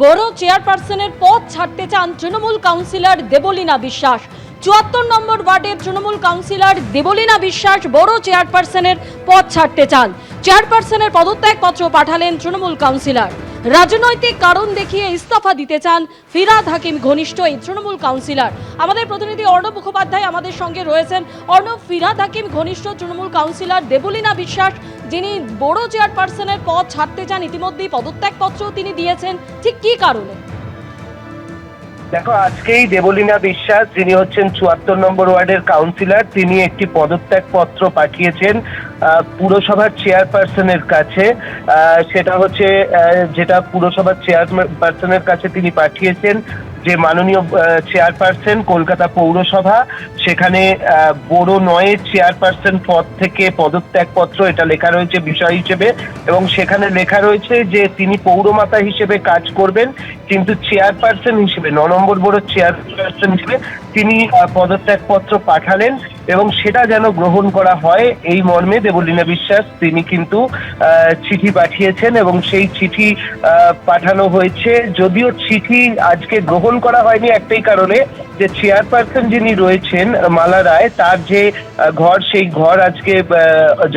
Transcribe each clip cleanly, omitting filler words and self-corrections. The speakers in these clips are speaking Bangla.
বড় চেয়ারপারসনের পদ ছাড়তে চান তৃণমূল কাউন্সিলর দেবলীনা বিশ্বাস। ৭৪ নম্বর ওয়ার্ডের তৃণমূল কাউন্সিলর দেবলীনা বিশ্বাস বড় চেয়ারপারসনের পদ ছাড়তে চান। চেয়ারপারসনের পদত্যাগপত্র পাঠালেন তৃণমূল কাউন্সিলর। রাজনৈতিক কারণ দেখিয়ে ইস্তফা দিতে চান ফিরহাদ হাকিম ঘনিষ্ঠ এই তৃণমূল কাউন্সিলর। আমাদের প্রতিনিধি অর্ণব মুখোপাধ্যায় আমাদের সঙ্গে রয়েছেন। অর্ণব, ফিরহাদ হাকিম ঘনিষ্ঠ তৃণমূল কাউন্সিলর দেবলীনা বিশ্বাস যিনি বড় চেয়ারপারসনের পদ ছাড়তে চান, ইতিমধ্যেই পদত্যাগপত্র তিনি দিয়েছেন, ঠিক কি কারণে? দেখো, আজকেই দেবলীনা বিশ্বাস যিনি হচ্ছেন ৭৪ নম্বর ওয়ার্ডের কাউন্সিলর, তিনি একটি পদত্যাগ পত্র পাঠিয়েছেন পুরসভার চেয়ারপারসনের কাছে। সেটা হচ্ছে যেটা পুরসভার চেয়ারপারসনের কাছে তিনি পাঠিয়েছেন যে মাননীয় চেয়ারপারসন কলকাতা পৌরসভা, সেখানে বড় নয়ের চেয়ারপারসন পদ থেকে পদত্যাগপত্র এটা লেখা রয়েছে বিষয় হিসেবে, এবং সেখানে লেখা রয়েছে যে তিনি পৌরমাতা হিসেবে কাজ করবেন, কিন্তু চেয়ারপারসন হিসেবে ৯ নম্বর বড় চেয়ারপারসন হিসেবে তিনি পদত্যাগপত্র পাঠালেন এবং সেটা যেন গ্রহণ করা হয় এই মর্মে দেবলীনা বিশ্বাস তিনি কিন্তু চিঠি পাঠিয়েছেন এবং সেই চিঠি পাঠানো হয়েছে। যদিও চিঠি আজকে গ্রহণ করা হয়নি একটাই কারণে, যে চেয়ারপারসন যিনি রয়েছেন মালা রায়, তার যে ঘর, সেই ঘর আজকে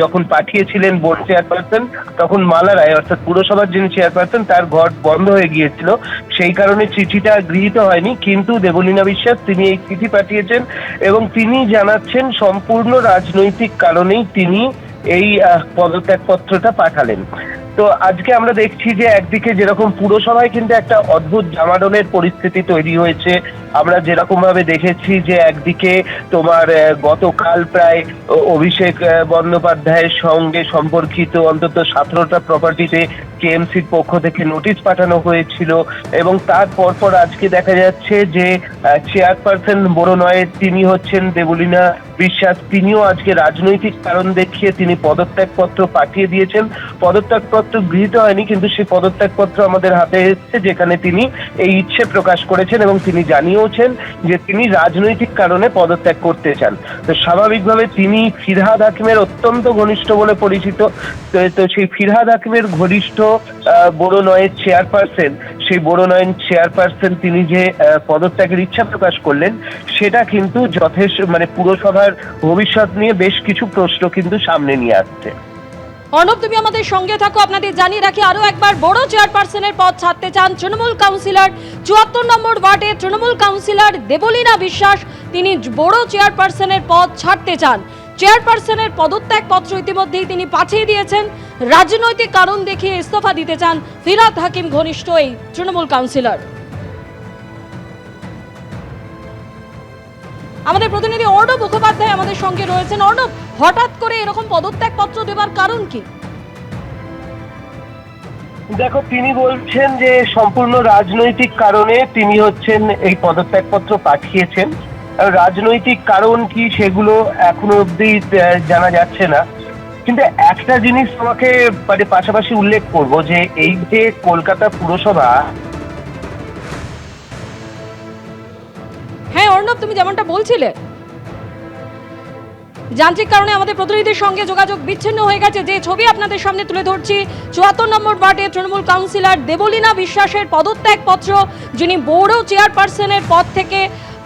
যখন পাঠিয়েছিলেন বোর্ড চেয়ারপারসন, তখন মালা রায় অর্থাৎ পুরসভার যিনি চেয়ারপারসন তার ঘর বন্ধ হয়ে গিয়েছিল, সেই কারণে চিঠিটা গৃহীত হয়নি। কিন্তু দেবলীনা বিশ্বাস তিনি এই চিঠি পাঠিয়েছেন এবং তিনি জানাচ্ছেন সম্পূর্ণ রাজনৈতিক কারণেই তিনি এই পদত্যাগপত্রটা পাঠালেন। তো আজকে আমরা দেখছি যে একদিকে যেরকম পুরসভায় কিন্তু একটা অদ্ভুত জামাডনের পরিস্থিতি তৈরি হয়েছে। আমরা যেরকম ভাবে দেখেছি যে একদিকে তোমার গতকাল প্রায় অভিষেক বন্দ্যোপাধ্যায়ের সঙ্গে সম্পর্কিত অন্তত 17টা প্রপার্টিতে কেএমসির পক্ষ থেকে নোটিশ পাঠানো হয়েছিল, এবং তার পরপর আজকে দেখা যাচ্ছে যে চেয়ারপারসন বড় নয় তিনি হচ্ছেন দেবলীনা বিশ্বাস, তিনিও আজকে রাজনৈতিক কারণ দেখিয়ে তিনি পদত্যাগপত্র পাঠিয়ে দিয়েছেন। পদত্যাগপত্র গৃহীত হয়নি, কিন্তু সেই পদত্যাগপত্র আমাদের হাতে এসেছে যেখানে তিনি এই ইচ্ছে প্রকাশ করেছেন এবং তিনি জানিয়েওছেন যে তিনি রাজনৈতিক কারণে পদত্যাগ করতে চান। তো স্বাভাবিকভাবে তিনি ফিরহাদ হাকিমের অত্যন্ত ঘনিষ্ঠ বলে পরিচিত। তো সেই ফিরহাদ হাকিমের ঘনিষ্ঠ বড় নয়ের চেয়ারপারসন, সেই বড় নয়ের চেয়ারপারসন তিনি যে পদত্যাগের ইচ্ছা প্রকাশ করলেন, সেটা কিন্তু যথেষ্ট পুরসভার ভবিষ্যৎ নিয়ে বেশ কিছু প্রশ্ন কিন্তু সামনে নিয়ে আসছে। অর্ণব, তুমি আমাদের সঙ্গে থাকো। আপনাদের জানিয়ে রাখি আরো একবার, বড় চেয়ারপারসনের পদ ছাড়তে চান তৃণমূল কাউন্সিলর ৭৪ নম্বর ওয়ার্ডের তৃণমূল কাউন্সিলর দেবলীনা বিশ্বাস। তিনি বড় চেয়ারপারসনের পদ ছাড়তে চান। চেয়ারপারসনের পদত্যাগপত্র ইতিমধ্যেই তিনি পাঠিয়ে দিয়েছেন। রাজনৈতিক কারণ দেখিয়ে ইস্তফা দিতে চান ফিরহাদ হাকিম ঘনিষ্ঠ এই তৃণমূল কাউন্সিলর। আমাদের প্রতিনিধি অর্ণব মুখোপাধ্যায় আমাদের সঙ্গে রয়েছেন। অর্ণব, হঠাৎ করে এরকম পদত্যাগপত্র দেওয়ার কারণ কি? দেখো, তিনি বলছেন যে সম্পূর্ণ রাজনৈতিক কারণে তিনি হচ্ছেন এই পদত্যাগপত্র পাঠিয়েছেন। রাজনৈতিক কারণ কি সেগুলো এখনো অবধি জানা যাচ্ছে না, কিন্তু একটা জিনিস তোমাকে পাশাপাশি উল্লেখ করব যে এই যে কলকাতা পুরসভা। হ্যাঁ অর্ণব, তুমি যেমনটা বলছিলে, যান্ত্রিক কারণে আমাদের প্রতিনিধির সঙ্গে যোগাযোগ বিচ্ছিন্ন হয়ে গেছে। যে ছবি আপনাদের সামনে তুলে ধরছি, ৭৪ নম্বর ওয়ার্ডে তৃণমূল কাউন্সিলর দেবলীনা বিশ্বাসের পদত্যাগপত্র, যিনি বড় চেয়ারপারসনের পদ থেকে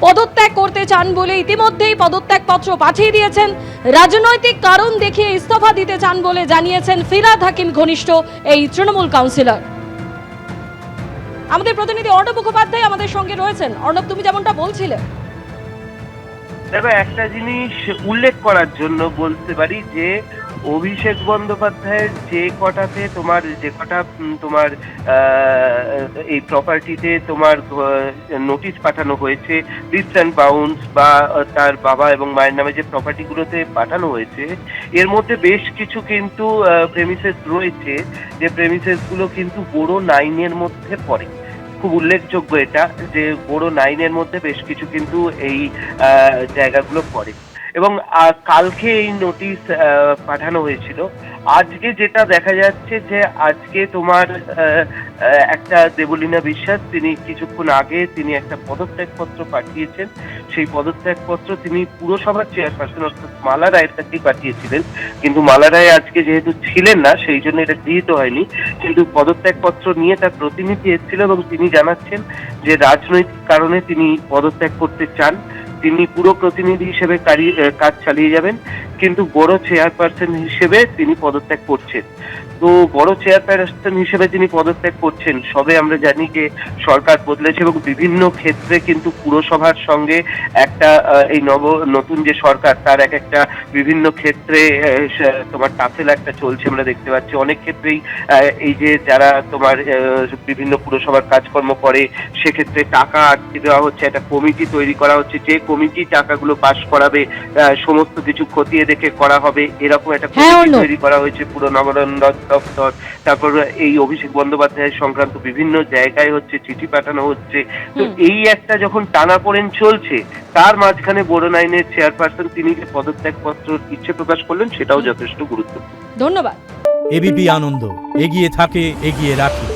পদত্যাগ করতে চান বলে ইতিমধ্যেই পদত্যাগপত্র পাঠিয়ে দিয়েছেন। রাজনৈতিক কারণ দেখিয়ে ইস্তফা দিতে চান বলে জানিয়েছেন ফিরহাদ হাকিম ঘনিষ্ঠ এই তৃণমূল কাউন্সিলর। আমাদের প্রতিনিধি অর্ণব মুখোপাধ্যায় আমাদের সঙ্গে রয়েছেন। অর্ণব, তুমি যেমনটা বলছিলে, দেখো, একটা জিনিস উল্লেখ করার জন্য বলতে পারি যে অভিষেক বন্দ্যোপাধ্যায়ের যে কটা তোমার এই প্রপার্টিতে তোমার নোটিশ পাঠানো হয়েছে, লিস্ট অ্যান্ড বাউন্স বা তার বাবা এবং মায়ের নামে যে প্রপার্টিগুলোতে পাঠানো হয়েছে, এর মধ্যে বেশ কিছু কিন্তু প্রেমিসেস রয়েছে, যে প্রেমিসেসগুলো কিন্তু বড় 9 মধ্যে পড়ে। খুব উল্লেখযোগ্য এটা যে বড় 9 মধ্যে বেশ কিছু কিন্তু এই জায়গাগুলো পড়ে, এবং কালকে এই নোটিশ পাঠানো হয়েছিল। আজকে যেটা দেখা যাচ্ছে যে আজকে তোমার একটা দেবলীনা বিশ্বাস, তিনি কিছুক্ষণ আগে তিনি একটা পদত্যাগপত্র পাঠিয়েছেন। সেই পদত্যাগপত্র তিনি পুরসভার চেয়ারপারসন অর্থাৎ মালা রায়ের কাছেই পাঠিয়েছিলেন, কিন্তু মালা রায় আজকে যেহেতু ছিলেন না সেই জন্য এটা গৃহীত হয়নি। কিন্তু পদত্যাগপত্র নিয়ে তার প্রতিনিধি এসেছিল এবং তিনি জানাচ্ছেন যে রাজনৈতিক কারণে তিনি পদত্যাগ করতে চান। তিনি পুরো প্রতিনিধি হিসেবে কাজ চালিয়ে যাবেন, কিন্তু বড় চেয়ারপারসন হিসেবে তিনি পদত্যাগ করছেন। তো বড় চেয়ারপারসন হিসেবে তিনি পদত্যাগ করছেন, সবে আমরা জানি যে সরকার বদলেছে এবং বিভিন্ন ক্ষেত্রে কিন্তু পুরসভার সঙ্গে একটা এই নতুন যে সরকার তার একটা বিভিন্ন ক্ষেত্রে তোমার টাসেল একটা চলছে আমরা দেখতে পাচ্ছি। অনেক ক্ষেত্রেই এই যে যারা তোমার বিভিন্ন পুরসভার কাজকর্ম করে সেক্ষেত্রে টাকা আটকে দেওয়া হচ্ছে, একটা কমিটি তৈরি করা হচ্ছে, যে কমিটি টাকাগুলো পাস করাবে সমস্ত কিছু খতিয়ে দেখে করা হবে, এরকম একটা কমিটি তৈরি করা হয়েছে পুরো নগরায়ণ দপ্তর। তারপর এই অভিষেক বন্দ্যোপাধ্যায় সংক্রান্ত বিভিন্ন জায়গায় হচ্ছে চিঠি পাঠানো হচ্ছে। তো এই একটা যখন টানাপোড়েন চলছে তার মাঝখানে বোরন আইনের চেয়ারপারসন তিনি যে পদত্যাগপত্র ইচ্ছে প্রকাশ করলেন সেটাও যথেষ্ট গুরুত্বপূর্ণ। ধন্যবাদ। এবিপি আনন্দ, এগিয়ে থাকে, এগিয়ে রাখে।